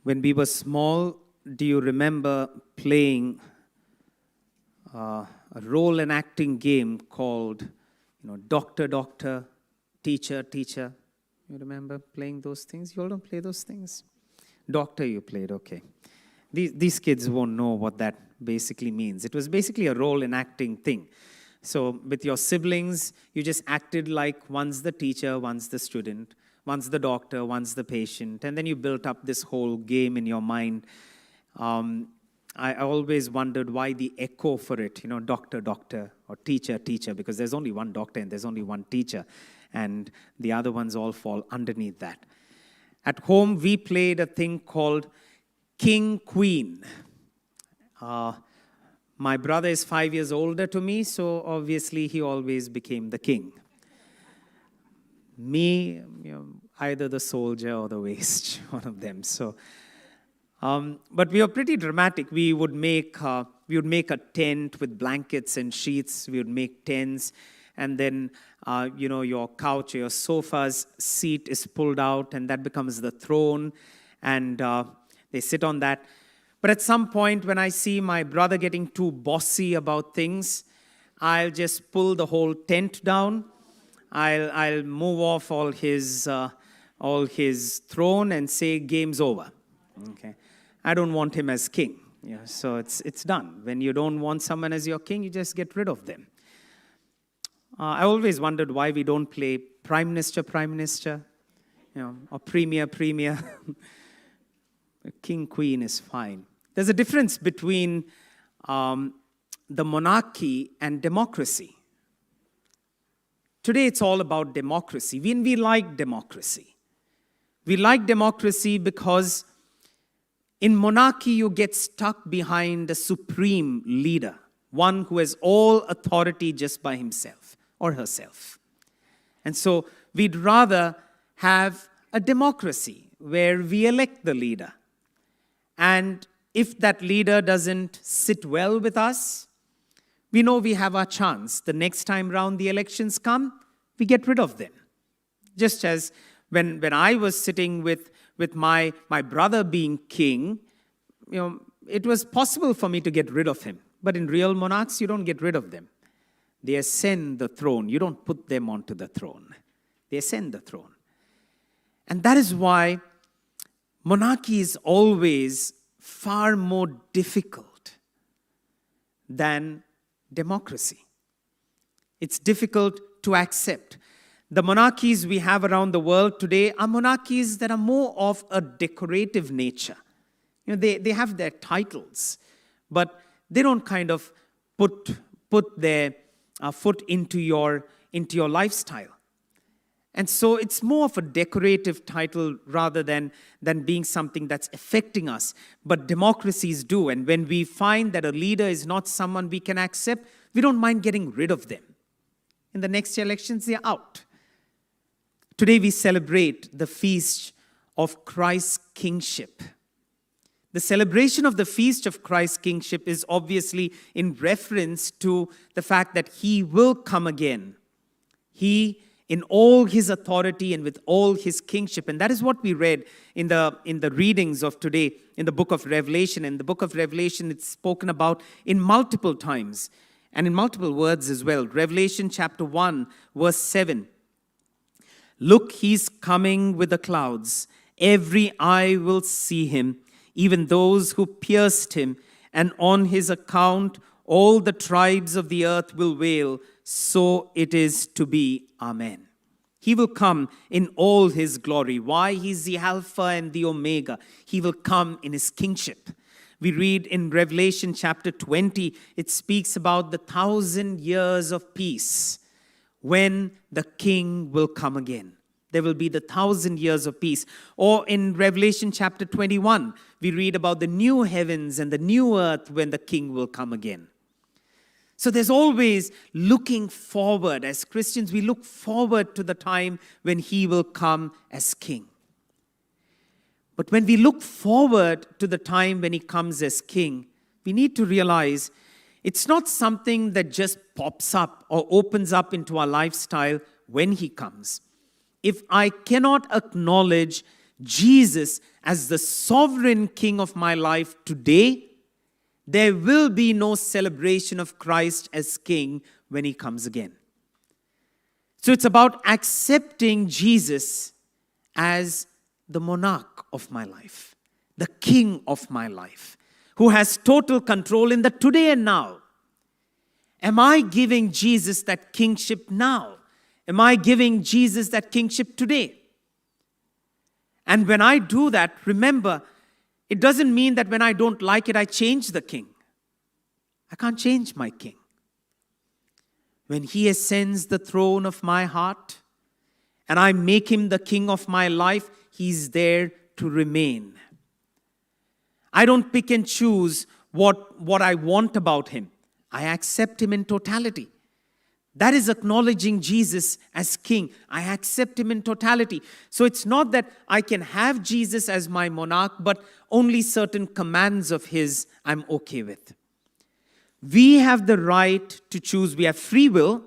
When we were small, do you remember playing a role and acting game called, Doctor, Doctor, Teacher, Teacher? You remember playing those things? You all don't play those things? Doctor you played, okay. These kids won't know what that basically means. It was basically a role and acting thing. So with your siblings, you just acted like one's the teacher, one's the student, one's the doctor, one's the patient, and then you built up this whole game in your mind. I always wondered why the echo for it, doctor, doctor, or teacher, teacher, because there's only one doctor and there's only one teacher, and the other ones all fall underneath that. At home, we played a thing called King, Queen. My brother is 5 years older to me, so obviously he always became the king. Me, either the soldier or the waist, one of them. So, but we were pretty dramatic. We would make a tent with blankets and sheets. We would make tents, and then your couch or your sofa's seat is pulled out, and that becomes the throne, and they sit on that. But at some point, when I see my brother getting too bossy about things, I'll just pull the whole tent down. I'll move off all his throne and say, game's over. Okay, I don't want him as king. So it's done. When you don't want someone as your king, you just get rid of them. I always wondered why we don't play prime minister, or premier. King, queen is fine. There's a difference between the monarchy and democracy. Today it's all about democracy. We like democracy. We like democracy because in monarchy you get stuck behind a supreme leader, one who has all authority just by himself or herself. And so we'd rather have a democracy where we elect the leader. And if that leader doesn't sit well with us, we know we have our chance. The next time round the elections come, we get rid of them. Just as when I was sitting with my brother being king, it was possible for me to get rid of him. But in real monarchs, you don't get rid of them. They ascend the throne. You don't put them onto the throne. They ascend the throne. And that is why monarchy is always far more difficult than democracy. It's difficult to accept. The monarchies we have around the world today are monarchies that are more of a decorative nature. They have their titles, but they don't kind of put their foot into your lifestyle. And so it's more of a decorative title rather than being something that's affecting us. But democracies do. And when we find that a leader is not someone we can accept, we don't mind getting rid of them. In the next elections, they're out. Today we celebrate the feast of Christ's kingship. The celebration of the feast of Christ's kingship is obviously in reference to the fact that he will come again. He in all his authority and with all his kingship. And that is what we read in the readings of today in the book of Revelation. In the book of Revelation, it's spoken about in multiple times and in multiple words as well. Revelation chapter 1, verse 7. Look, he's coming with the clouds. Every eye will see him, even those who pierced him. And on his account, all the tribes of the earth will wail. So it is to be. Amen. He will come in all his glory. Why? He's the Alpha and the Omega. He will come in his kingship. We read in Revelation chapter 20, it speaks about the 1,000 years of peace when the king will come again. There will be the 1,000 years of peace. Or in Revelation chapter 21, we read about the new heavens and the new earth when the king will come again. So there's always looking forward. As Christians, we look forward to the time when he will come as king. But when we look forward to the time when he comes as king, we need to realize it's not something that just pops up or opens up into our lifestyle when he comes. If I cannot acknowledge Jesus as the sovereign king of my life today, there will be no celebration of Christ as king when he comes again. So it's about accepting Jesus as the monarch of my life, the king of my life, who has total control in the today and now. Am I giving Jesus that kingship now? Am I giving Jesus that kingship today? And when I do that, remember, it doesn't mean that when I don't like it, I change the king. I can't change my king. When he ascends the throne of my heart and I make him the king of my life, he's there to remain. I don't pick and choose what I want about him. I accept him in totality. That is acknowledging Jesus as king. I accept him in totality. So it's not that I can have Jesus as my monarch, but only certain commands of his I'm okay with. We have the right to choose. We have free will.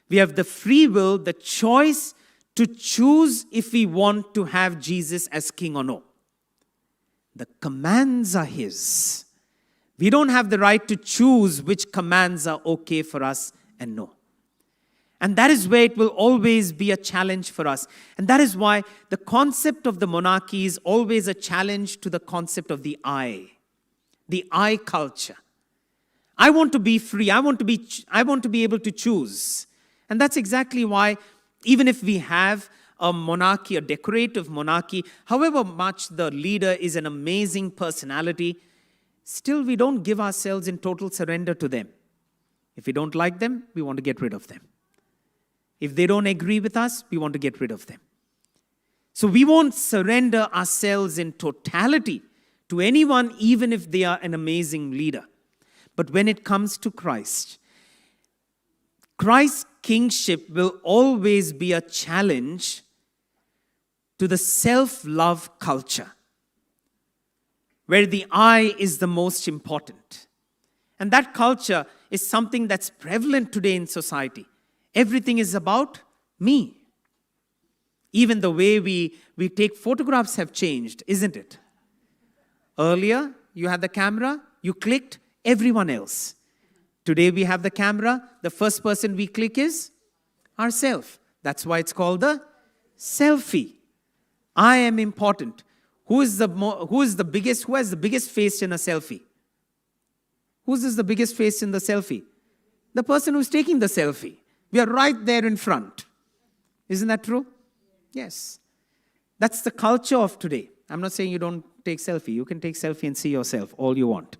We have the free will, the choice to choose if we want to have Jesus as king or no. The commands are his. We don't have the right to choose which commands are okay for us and no. And that is where it will always be a challenge for us. And that is why the concept of the monarchy is always a challenge to the concept of the I culture. I want to be free. I want to be able to choose. And that's exactly why, even if we have a monarchy, a decorative monarchy, however much the leader is an amazing personality, still we don't give ourselves in total surrender to them. If we don't like them, we want to get rid of them. If they don't agree with us, we want to get rid of them. So we won't surrender ourselves in totality to anyone, even if they are an amazing leader. But when it comes to Christ, Christ's kingship will always be a challenge to the self-love culture, where the I is the most important. And that culture is something that's prevalent today in society. Everything is about me. Even the way we take photographs have changed, isn't it? Earlier, you had the camera, you clicked, everyone else. Today we have the camera, the first person we click is ourselves. That's why it's called the selfie. I am important. Who has the biggest face in a selfie? Who's the biggest face in the selfie? The person who's taking the selfie. We are right there in front. Isn't that true? Yes. That's the culture of today. I'm not saying you don't take selfie. You can take selfie and see yourself all you want.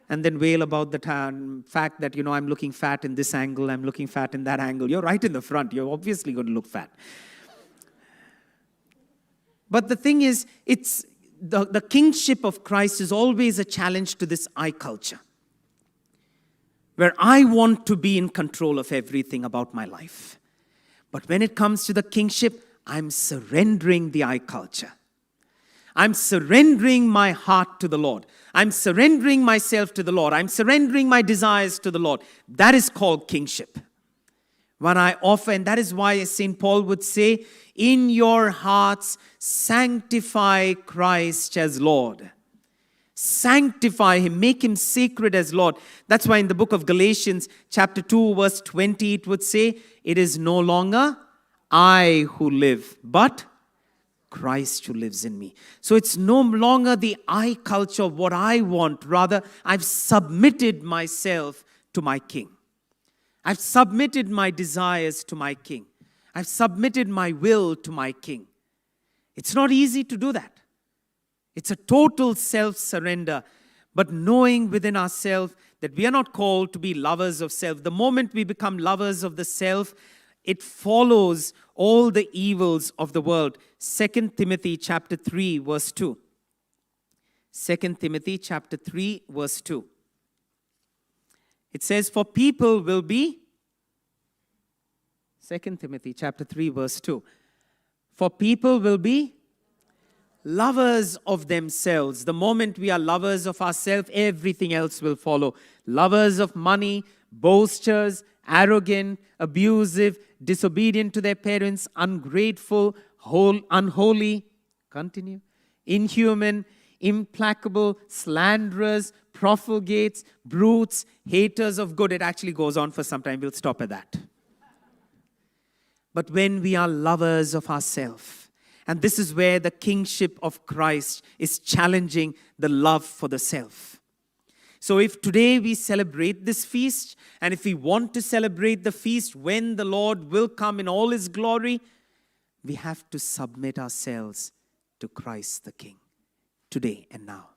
And then wail about the fact that, I'm looking fat in this angle, I'm looking fat in that angle. You're right in the front. You're obviously going to look fat. But the thing is, it's the kingship of Christ is always a challenge to this I culture, where I want to be in control of everything about my life. But when it comes to the kingship, I'm surrendering the I culture. I'm surrendering my heart to the Lord. I'm surrendering myself to the Lord. I'm surrendering my desires to the Lord. That is called kingship. When I offer, and that is why St. Paul would say, in your hearts, sanctify Christ as Lord. Sanctify him, make him sacred as Lord. That's why in the book of Galatians, chapter 2, verse 20, it would say, it is no longer I who live, but Christ who lives in me. So it's no longer the I culture of what I want. Rather, I've submitted myself to my King. I've submitted my desires to my King. I've submitted my will to my King. It's not easy to do that. It's a total self-surrender, but knowing within ourselves that we are not called to be lovers of self. The moment we become lovers of the self, it follows all the evils of the world. 2 Timothy chapter 3, verse 2. 2 Timothy chapter 3, verse 2. It says, for people will be, 2 Timothy chapter 3, verse 2. For people will be lovers of themselves. The moment we are lovers of ourselves, everything else will follow. Lovers of money, boasters, arrogant, abusive, disobedient to their parents, ungrateful, unholy, Continue. Inhuman, implacable, slanderers, profligates, brutes, haters of good. It actually goes on for some time. We'll stop at that. But when we are lovers of ourselves, and this is where the kingship of Christ is challenging the love for the self. So if today we celebrate this feast, and if we want to celebrate the feast when the Lord will come in all His glory, we have to submit ourselves to Christ the King, today and now.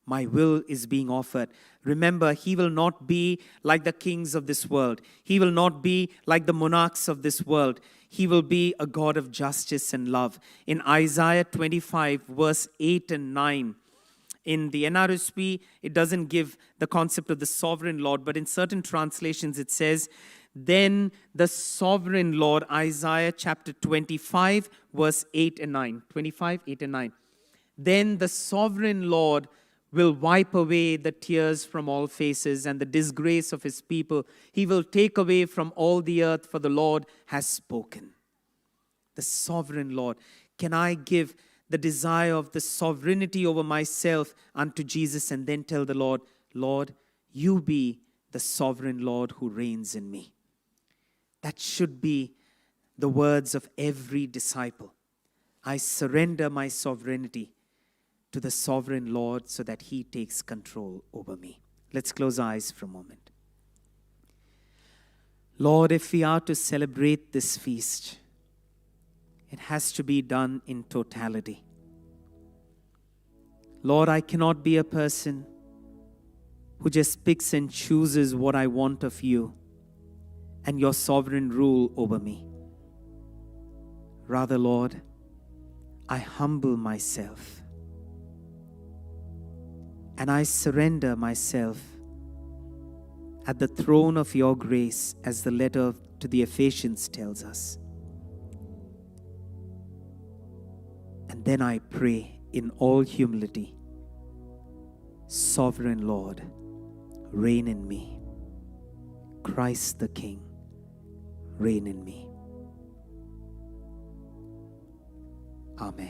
My will is being offered. Remember, He will not be like the kings of this world. He will not be like the monarchs of this world. He will be a God of justice and love. In Isaiah 25, verse 8 and 9, in the NRSV, it doesn't give the concept of the sovereign Lord, but in certain translations it says, then the sovereign Lord, Isaiah chapter 25, verse 8 and 9. 25, 8 and 9. Then the sovereign Lord will wipe away the tears from all faces and the disgrace of His people. He will take away from all the earth, for the Lord has spoken. The sovereign Lord. Can I give the desire of the sovereignty over myself unto Jesus and then tell the Lord, Lord, You be the sovereign Lord who reigns in me. That should be the words of every disciple. I surrender my sovereignty to the sovereign Lord so that He takes control over me. Let's close our eyes for a moment. Lord, if we are to celebrate this feast, it has to be done in totality. Lord, I cannot be a person who just picks and chooses what I want of You and Your sovereign rule over me. Rather, Lord, I humble myself and I surrender myself at the throne of Your grace, as the letter to the Ephesians tells us. And then I pray in all humility, Sovereign Lord, reign in me. Christ the King, reign in me. Amen.